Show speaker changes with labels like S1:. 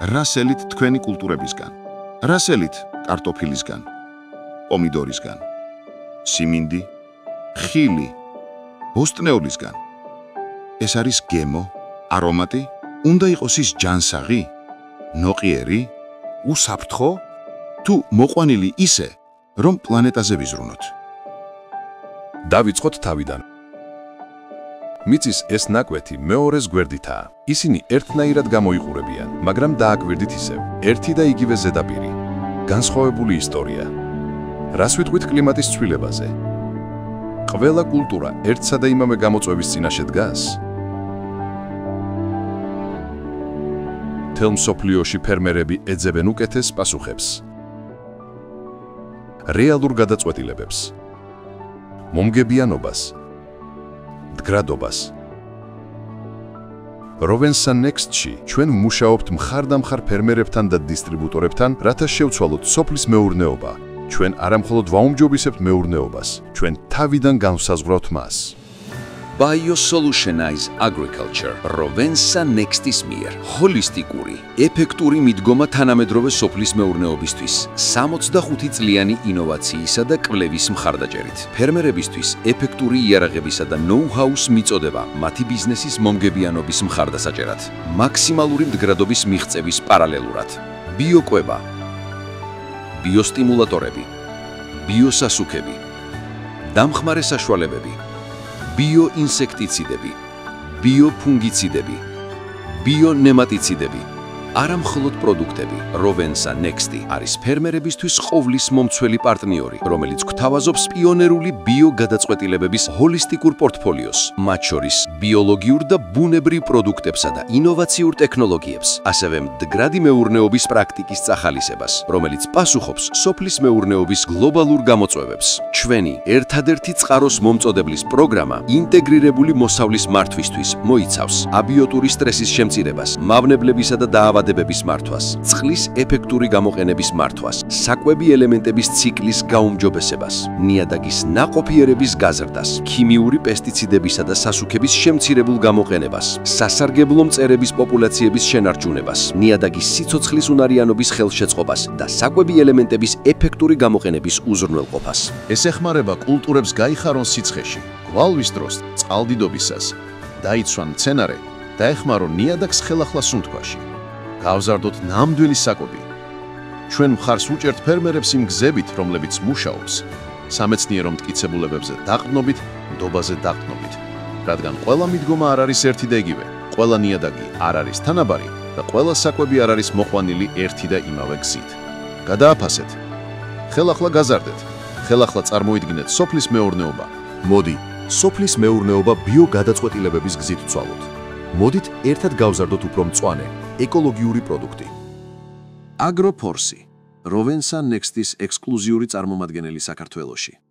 S1: რასელით თქვენი კულტურებისგან, რასელით კარტოფილისგან, პომიდორისგან, სიმინდი, ხილი, ბოსტნეულისგან. ეს არის გემო, არომატი, უნდა იყოს ის ჯანსაღი, ნოყიერი, უსაფრთხო, თუ მოყვანილი ისე, რომ პლანეტაზე ვიზრუნოთ.
S2: დავიწყოთ თავიდან. მიწის ეს ნაკვეთი მეორეს გვერდითაა. ისინი ერთნაირად გამოიყურებიან, მაგრამ დააკვირდით ისევ. ერთი და იგივე ზედაპირი. განსხვავებული ისტორია. რას ვიტყვით კლიმატის ცვლილებაზე? ყველა კულტურა ერთსა და იმავე გამოწვევის წინაშე დგას? მთელ მსოფლიოში ფერმერები ეძებენ უკეთეს პასუხებს. რეალურ გადაწყვეტილებებს. მომგებიანობას. მდგრადობას. Rovensa Next-ში ჩვენ ვმუშაობთ მხარდამხარ ფერმერებთან და დისტრიბუტორებთან, რათა შევცვალოთ სოფლის მეურნეობა. ჩვენ არამხოლოდ ვაუმჯობესებთ მეურნეობას, ჩვენ თავიდან განვსაზღვრავთ მას.
S3: Biosolutionized Agriculture Rovensa Next-ის მიერ ჰოლისტიკური, ეფექტური მიდგომა თანამედროვე სოფლის მეურნეობისთვის 65 წლიანი ინოვაციისა და კვლევის მხარდაჭერით. ფერმერებისთვის ეფექტური იარაღებისა და ნოუ-ჰაუს მიწოდება მათი ბიზნესის მომგებიანობის მხარდასაჭერად. მაქსიმალური მდგრადობის მიღწევის პარალელურად. ბიოკვება, ბიოსტიმულატორები, ბიოსასუქები, დამხმარე საშუალებები, ბიოინსექტიციდები, ბიოფუნგიციდები, ბიონემატიციდები, არა მხოლოდ პროდუქტები. Rovensa Next-ი არის ფერმერებისთვის ყოვლის მომცველი პარტნიორი, რომელიც გვთავაზობს პიონერული ბიოგადაწყვეტილებების ჰოლისტიკურ პორტფოლიოს, მათ შორის ბიოლოგიურ და ბუნებრივ პროდუქტებსა და ინოვაციურ ტექნოლოგიებს, ასევე მდგრადი მეურნეობის პრაქტიკის წახალისებას, რომელიც პასუხობს სოფლის მეურნეობის გლობალურ გამოწვევებს. ჩვენი ერთადერთი წყაროს მომწოდებლის პროგრამა ინტეგრირებული მოსავლის მართვისთვის მოიცავს აბიოტური სტრესის შემწირებას, მავნებლებისა და დაავადებების მართვას, წყლის ეფექტური გამოყენების მართვას, საკვები ელემენტების ციკლის გაუმჯობესებას, ნიადაგის ნაყოფიერების გაზრდას, ქიმიური პესტიციდებისა და სასუქების შემცირებულ გამოყენებას, სასარგებლო მწერების პოპულაციების შენარჩუნებას, ნიადაგის სიცოცხლის უნარიანობის ხელშეწყობას და საკვები ელემენტების ეფექტური გამოყენების უზრუნველყოფას.
S1: ეს ეხმარება კულტურებს გაიხარონ სიცხეში, გვალვის დროს წყალდიდობისას, დაიცვან მცენარე და ეხმარონ ნიადაგს ხელახლა სუნთქვაში. გავზარდოთ ნამდვილი საკვები. ჩვენ მხარს უჭერთ ფერმერებს იმ გზებით, რომლებიც მუშაობს, სამეცნიერო მტკიცებულებებზე დაყრდნობით, ნდობაზე დაყრდნობით, რადგან ყველა მიდგომა არ არის ერთი და იგივე, ყველა ნიადაგი არ არის თანაბარი და ყველა საკვები არ არის მოყვანილი ერთი და იმავე გზით. გადააფასეთ, ხელახლა გაზარდეთ, ხელახლა წარმოიდგინეთ სოფლის მეურნეობა.
S2: მოდი, სოფლის მეურნეობა ბიოგადაწყვეტილებების გზით ვცვალოთ. მოდით ერთად გავზარდოთ უფრო მწვანე, ეკოლოგიური პროდუქტი.
S3: Agroforce Rovensa Next-ის ექსკლუზიური წარმომადგენელი საქართველოში.